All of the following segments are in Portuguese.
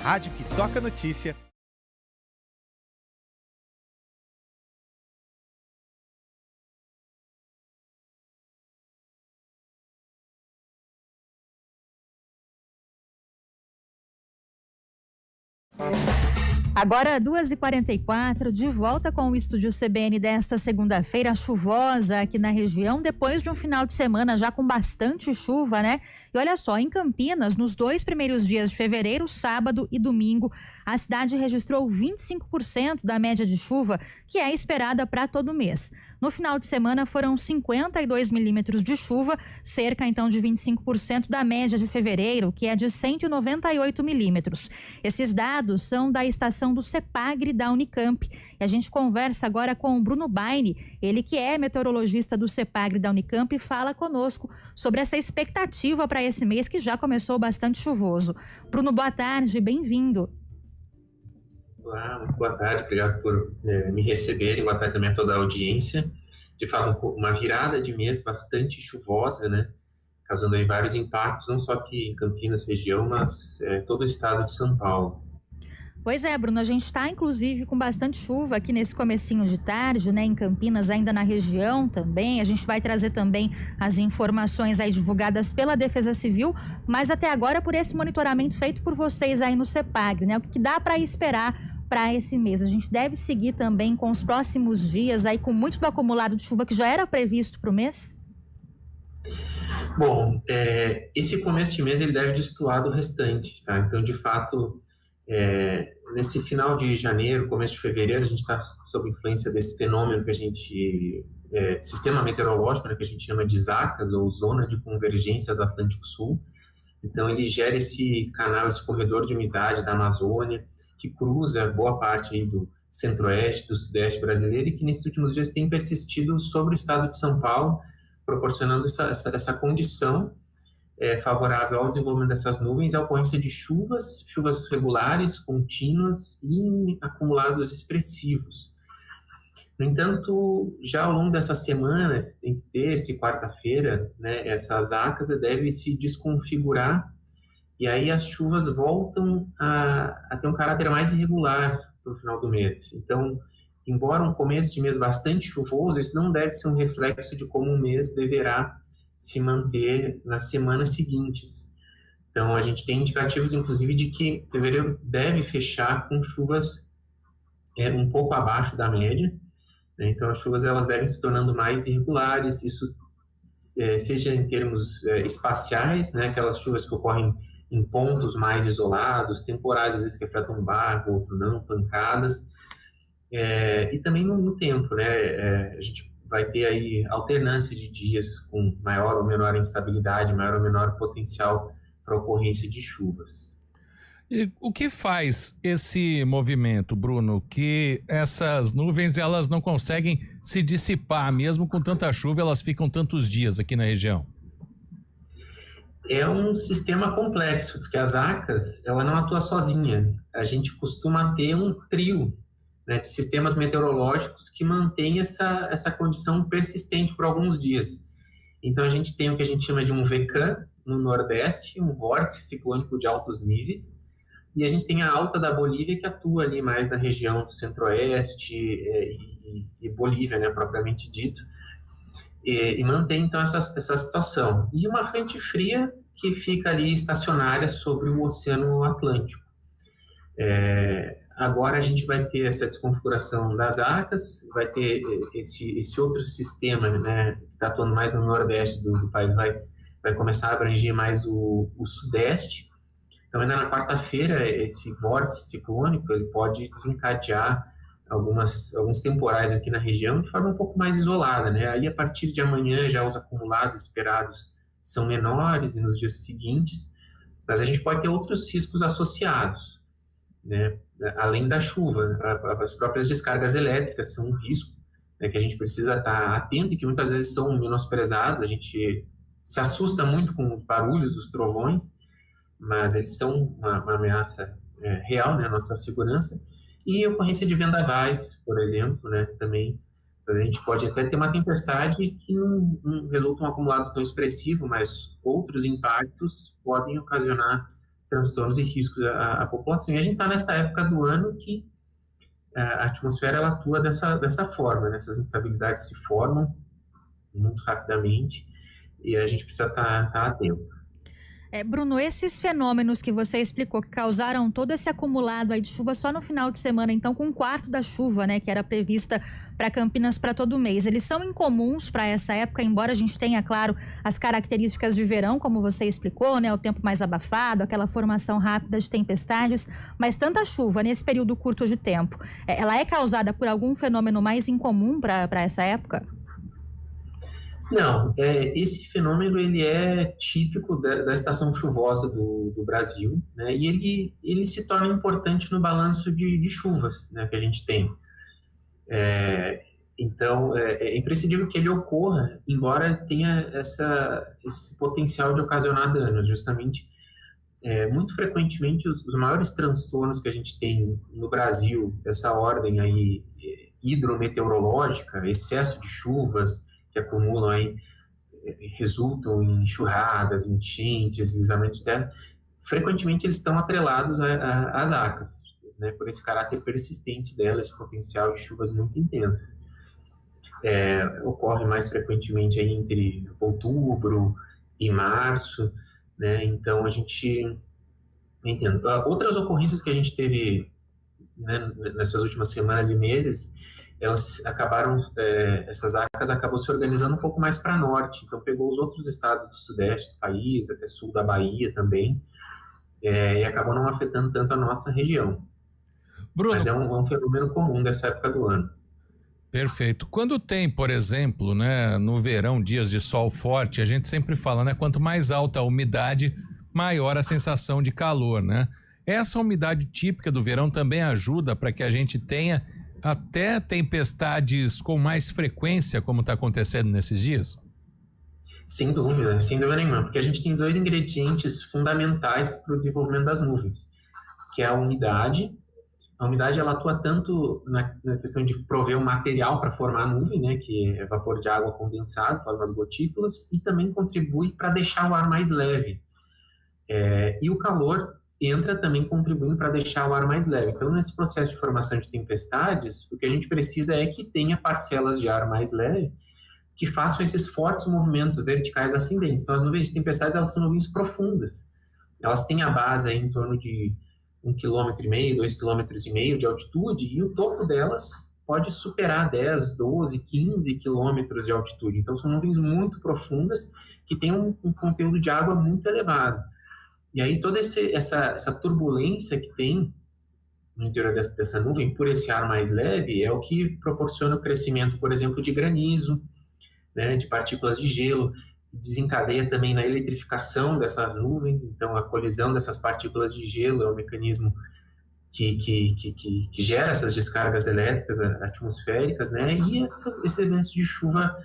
Rádio que toca notícia. Agora 2h44, de volta com o Estúdio CBN desta segunda-feira chuvosa aqui na região, depois de um final de semana já com bastante chuva, né? E olha só, em Campinas, nos 2 primeiros dias de fevereiro, sábado e domingo, a cidade registrou 25% da média de chuva, que é esperada para todo mês. No final de semana foram 52 milímetros de chuva, cerca então de 25% da média de fevereiro, que é de 198 milímetros. Esses dados são da estação do CEPAGRE da Unicamp. E a gente conversa agora com o Bruno Baini, ele que é meteorologista do CEPAGRE da Unicamp, e fala conosco sobre essa expectativa para esse mês que já começou bastante chuvoso. Bruno, boa tarde, bem-vindo. Olá, muito boa tarde, obrigado por me receberem, boa tarde também a toda a audiência. De fato, uma virada de mês bastante chuvosa, né, causando aí vários impactos, não só aqui em Campinas região, mas todo o estado de São Paulo. Pois é, Bruno, a gente está inclusive com bastante chuva aqui nesse comecinho de tarde, né, em Campinas, ainda na região também. A gente vai trazer também as informações aí divulgadas pela Defesa Civil, mas até agora por esse monitoramento feito por vocês aí no CEPAGRE, né, o que dá para esperar para esse mês? A gente deve seguir também com os próximos dias aí com muito do acumulado de chuva que já era previsto para o mês? Bom, esse começo de mês ele deve destoar do restante, tá? Então, de fato, nesse final de janeiro, começo de fevereiro, a gente está sob influência desse fenômeno que a gente, sistema meteorológico, né, que a gente chama de ZACAS, ou Zona de Convergência do Atlântico Sul. Então, ele gera esse canal, esse corredor de umidade da Amazônia, que cruza boa parte aí do centro-oeste, do sudeste brasileiro, e que nesses últimos dias tem persistido sobre o estado de São Paulo, proporcionando essa condição favorável ao desenvolvimento dessas nuvens, a ocorrência de chuvas regulares, contínuas e acumulados expressivos. No entanto, já ao longo dessa semana, entre terça e quarta-feira, né, essas ACAS devem se desconfigurar e aí as chuvas voltam a ter um caráter mais irregular no final do mês. Então, embora um começo de mês bastante chuvoso, isso não deve ser um reflexo de como um mês deverá se manter nas semanas seguintes. Então, a gente tem indicativos, inclusive, de que fevereiro deve fechar com chuvas um pouco abaixo da média, né? Então, as chuvas elas devem se tornando mais irregulares, isso seja em termos espaciais, né? Aquelas chuvas que ocorrem em pontos mais isolados, temporais, às vezes que afetam um bairro, outro não, pancadas, e também no tempo, né? A gente vai ter aí alternância de dias com maior ou menor instabilidade, maior ou menor potencial para ocorrência de chuvas. E o que faz esse movimento, Bruno, que essas nuvens elas não conseguem se dissipar, mesmo com tanta chuva, elas ficam tantos dias aqui na região? É um sistema complexo, porque as ACAS, ela não atua sozinha. A gente costuma ter um trio, né, de sistemas meteorológicos que mantém essa condição persistente por alguns dias. Então, a gente tem o que a gente chama de um VCAM no Nordeste, um vórtice ciclônico de altos níveis, e a gente tem a alta da Bolívia, que atua ali mais na região do Centro-Oeste e Bolívia, né, propriamente dito, e mantém, então, essa situação. E uma frente fria que fica ali estacionária sobre o Oceano Atlântico. Agora a gente vai ter essa desconfiguração das ACAS, vai ter esse outro sistema, né, que está atuando mais no Nordeste do país, vai começar a abranger mais o Sudeste. Então, ainda na quarta-feira, esse vórtice ciclônico ele pode desencadear alguns temporais aqui na região de forma um pouco mais isolada, né? Aí, a partir de amanhã, já os acumulados esperados são menores e nos dias seguintes, mas a gente pode ter outros riscos associados, né? Além da chuva, as próprias descargas elétricas são um risco, né, que a gente precisa estar atento e que muitas vezes são menosprezados. A gente se assusta muito com os barulhos dos trovões, mas eles são uma ameaça real, né, à nossa segurança. E a ocorrência de vendavais, por exemplo, né, também a gente pode até ter uma tempestade que não resulta um acumulado tão expressivo, mas outros impactos podem ocasionar transtornos e riscos à população. E a gente está nessa época do ano que a atmosfera ela atua dessa forma, né? Essas instabilidades se formam muito rapidamente e a gente precisa estar atento. Bruno, esses fenômenos que você explicou que causaram todo esse acumulado aí de chuva só no final de semana, então com um quarto da chuva, né, que era prevista para Campinas para todo mês, eles são incomuns para essa época, embora a gente tenha, claro, as características de verão, como você explicou, né, o tempo mais abafado, aquela formação rápida de tempestades, mas tanta chuva nesse período curto de tempo, ela é causada por algum fenômeno mais incomum para essa época? Não, esse fenômeno ele é típico da estação chuvosa do Brasil, né? E ele se torna importante no balanço de chuvas, né, que a gente tem. Então, é imprescindível que ele ocorra, embora tenha esse potencial de ocasionar danos. Justamente, muito frequentemente, os maiores transtornos que a gente tem no Brasil, dessa ordem aí hidrometeorológica, excesso de chuvas, que acumulam aí, resultam em enxurradas, enchentes, deslizamentos de terra, frequentemente eles estão atrelados às ACAS, né, por esse caráter persistente dela, esse potencial de chuvas muito intensas. Ocorre mais frequentemente aí entre outubro e março, né, então a gente entende. Outras ocorrências que a gente teve, né, nessas últimas semanas e meses, elas acabaram, essas ACAS acabou se organizando um pouco mais para norte, então pegou os outros estados do sudeste do país, até sul da Bahia também, e acabou não afetando tanto a nossa região. Bruno, mas é um fenômeno comum dessa época do ano. Perfeito. Quando tem, por exemplo, né, no verão, dias de sol forte, a gente sempre fala, né, quanto mais alta a umidade, maior a sensação de calor, né? Essa umidade típica do verão também ajuda para que a gente tenha até tempestades com mais frequência, como está acontecendo nesses dias? Sem dúvida nenhuma, porque a gente tem dois ingredientes fundamentais para o desenvolvimento das nuvens, que é a umidade. A umidade ela atua tanto na questão de prover o material para formar a nuvem, né, que é vapor de água condensado, forma as gotículas, e também contribui para deixar o ar mais leve. E o calor entra também contribuindo para deixar o ar mais leve. Então, nesse processo de formação de tempestades, o que a gente precisa é que tenha parcelas de ar mais leve que façam esses fortes movimentos verticais ascendentes. Então, as nuvens de tempestades, elas são nuvens profundas. Elas têm a base aí em torno de 1,5 km, 2,5 km de altitude, e o topo delas pode superar 10, 12, 15 quilômetros de altitude. Então, são nuvens muito profundas que têm um conteúdo de água muito elevado. E aí toda essa turbulência que tem no interior dessa nuvem, por esse ar mais leve, é o que proporciona o crescimento, por exemplo, de granizo, né, de partículas de gelo, desencadeia também na eletrificação dessas nuvens. Então, a colisão dessas partículas de gelo é um mecanismo que gera essas descargas elétricas atmosféricas, né, e esses eventos de chuva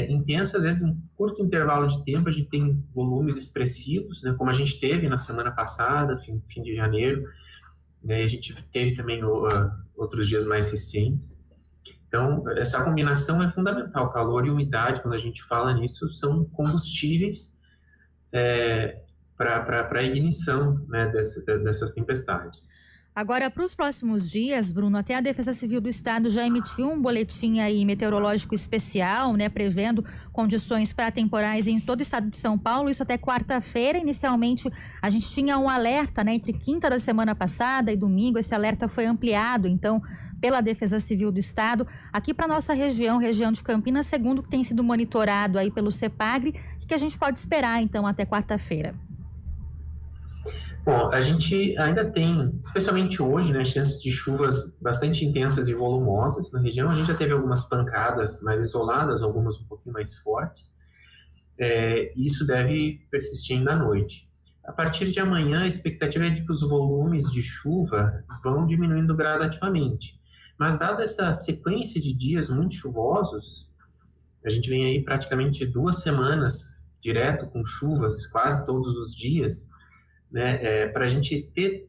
intensa, às vezes em um curto intervalo de tempo a gente tem volumes expressivos, né, como a gente teve na semana passada, fim de janeiro, né, e a gente teve também outros dias mais recentes. Então, essa combinação é fundamental, calor e umidade, quando a gente fala nisso, são combustíveis para a ignição, né, dessas tempestades. Agora, para os próximos dias, Bruno, até a Defesa Civil do Estado já emitiu um boletim aí meteorológico especial, né, prevendo condições pré-temporais em todo o estado de São Paulo, isso até quarta-feira. Inicialmente, a gente tinha um alerta, né, entre quinta da semana passada e domingo, esse alerta foi ampliado, então, pela Defesa Civil do Estado. Aqui para nossa região de Campinas, segundo o que tem sido monitorado aí pelo CEPAGRE, o que a gente pode esperar, então, até quarta-feira? Bom, a gente ainda tem, especialmente hoje, né, chances de chuvas bastante intensas e volumosas na região. A gente já teve algumas pancadas mais isoladas, algumas um pouquinho mais fortes. Isso deve persistir ainda à noite. A partir de amanhã, a expectativa é de que os volumes de chuva vão diminuindo gradativamente. Mas, dada essa sequência de dias muito chuvosos, a gente vem aí praticamente 2 semanas direto com chuvas quase todos os dias, né, para a gente ter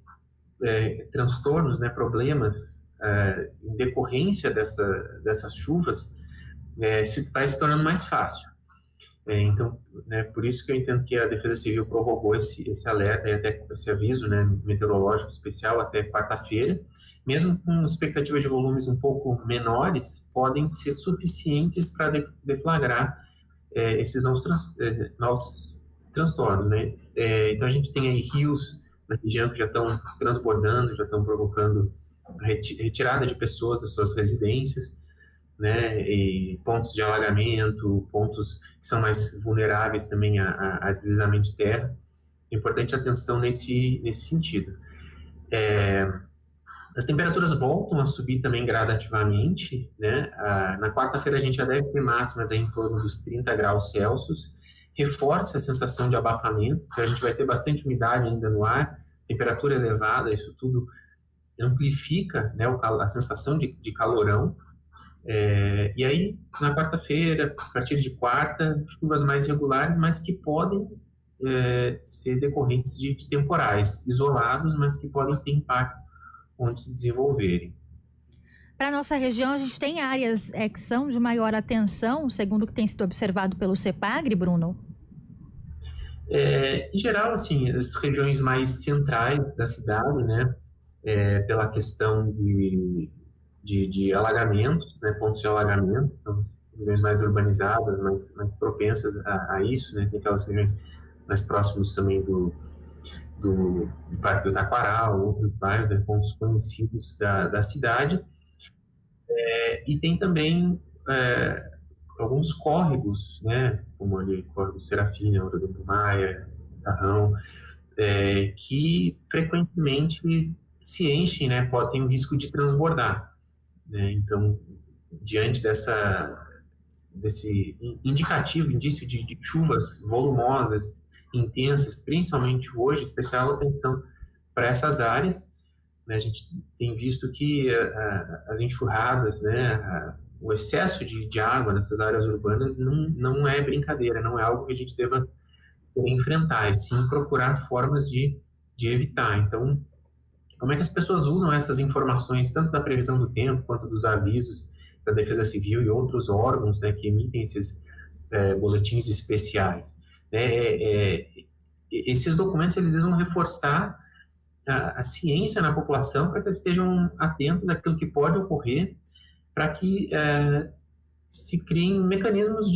transtornos, né, problemas em decorrência dessas chuvas, vai se tornando mais fácil. Então, né, por isso que eu entendo que a Defesa Civil prorrogou esse alerta e até esse aviso, né, meteorológico especial até quarta-feira. Mesmo com expectativas de volumes um pouco menores, podem ser suficientes para deflagrar esses novos transtornos, né? Então, a gente tem aí rios na região que já estão transbordando, já estão provocando a retirada de pessoas das suas residências, né, e pontos de alagamento, pontos que são mais vulneráveis também a deslizamento de terra. É importante atenção nesse sentido. As temperaturas voltam a subir também gradativamente, né? Na quarta-feira a gente já deve ter máximas aí em torno dos 30 graus Celsius, reforça a sensação de abafamento, então a gente vai ter bastante umidade ainda no ar, temperatura elevada, isso tudo amplifica, né, a sensação de calorão. E aí, na quarta-feira, a partir de quarta, chuvas mais regulares, mas que podem ser decorrentes de temporais isolados, mas que podem ter impacto onde se desenvolverem. Para a nossa região, a gente tem áreas que são de maior atenção, segundo o que tem sido observado pelo CEPAGRE, Bruno? Em geral, assim, as regiões mais centrais da cidade, né, pela questão de alagamentos, né, pontos de alagamento, então, regiões mais urbanizadas, mais propensas a isso, né, tem aquelas regiões mais próximas também do Parque do Taquaral, outros bairros, né, pontos conhecidos da cidade, e tem também alguns córregos, né, como ali Córrego Serafina, Ouro do Maia, Tarrão, que frequentemente se enchem, né, tem o risco de transbordar, né? Então, diante desse indício de chuvas volumosas, intensas, principalmente hoje, especial atenção para essas áreas, né? A gente tem visto que as enxurradas, né, o excesso de água nessas áreas urbanas não é brincadeira, não é algo que a gente deva enfrentar, e sim procurar formas de evitar. Então, como é que as pessoas usam essas informações, tanto da previsão do tempo, quanto dos avisos da Defesa Civil e outros órgãos, né, que emitem esses boletins especiais? Esses documentos eles vão reforçar a ciência na população para que eles estejam atentos àquilo que pode ocorrer, para que se criem mecanismos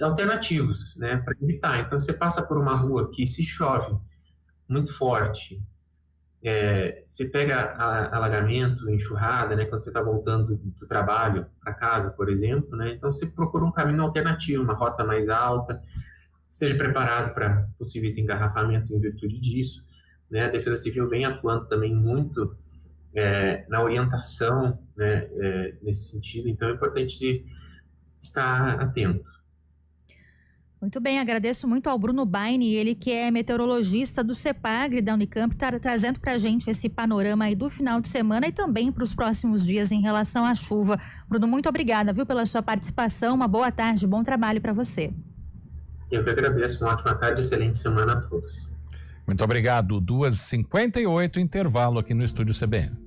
alternativos, né, para evitar. Então, você passa por uma rua que, se chove muito forte, você pega alagamento, enxurrada, né, quando você está voltando do trabalho para casa, por exemplo, né, então você procura um caminho alternativo, uma rota mais alta, esteja preparado para possíveis engarrafamentos em virtude disso, né. A Defesa Civil vem atuando também muito na orientação, né, nesse sentido, então é importante estar atento. Muito bem, agradeço muito ao Bruno Baini, ele que é meteorologista do CEPAGRE da Unicamp, está trazendo para a gente esse panorama aí do final de semana e também para os próximos dias em relação à chuva. Bruno, muito obrigada, viu, pela sua participação, uma boa tarde, bom trabalho para você. Eu que agradeço, uma ótima tarde, excelente semana a todos. Muito obrigado, 2h58, intervalo aqui no Estúdio CBN.